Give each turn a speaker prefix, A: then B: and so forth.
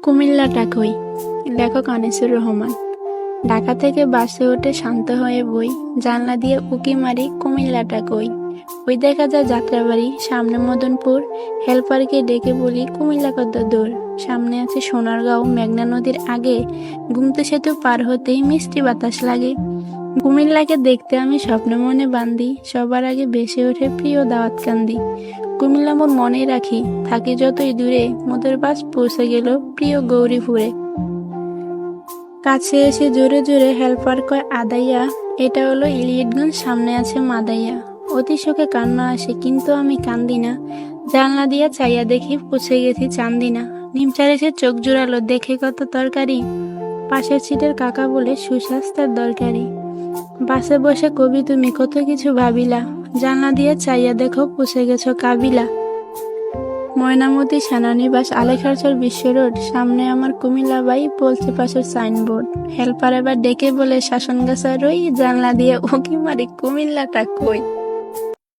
A: কুমিল্লাটা কই? লেখক আনিসুর রহমান। ঢাকা থেকে বাসে উঠে শান্ত হয়ে বই, জানলা দিয়ে উঁকি মারি কুমিল্লাটা কই। ওই দেখা যায় যাত্রাবাড়ি, সামনে মদনপুর। হেল্পারকে ডেকে বলি কুমিল্লা কত দূর। সামনে আছে সোনারগাঁও, মেঘনা নদীর আগে। গুমতি সেতু পার হতেই মিষ্টি বাতাস লাগে। কুমিল্লাকে দেখতে আমি স্বপ্নে মনে বান্ধি, সবার আগে ভেসে ওঠে প্রিয় দাওয়াত কান্দি। কুমিল্লা মোর মনে রাখি, থাকি যতই দূরে, মোদের বাস পৌঁছে গেল প্রিয় গৌরীপুরে। কাছে এসে জোরে জোরে হেল্পার কয় আদাইয়া, এটা হলো ইলিয়টগঞ্জ, সামনে আছে মাদাইয়া। অতি শোকে কান্না আসে কিন্তু আমি কান্দি না। জানলা দিয়া চাইয়া দেখি পৌঁছে গেছি চান্দিনা। নিমচার এসে চোখ জোড়ালো, দেখে কত তরকারি। পাশের সিটের কাকা বলে সুস্বাস্থ্যের দরকারি। বাসে বসে কবি তুমি কত কিছু ভাবিলা, জানলা দিয়ে চাইয়া দেখো পৌঁছে গেছো কাবিলা। ময়নামতি সেনানিবাস, আলেখারচর বিশ্ব রোড, সামনে আমার কুমিল্লা বাই, বলছে পাশের সাইনবোর্ড। হেল্পার এবার ডেকে বলে শাসনগাছা রই, জানলা দিয়ে উঁকি মারি কুমিল্লাটা কই।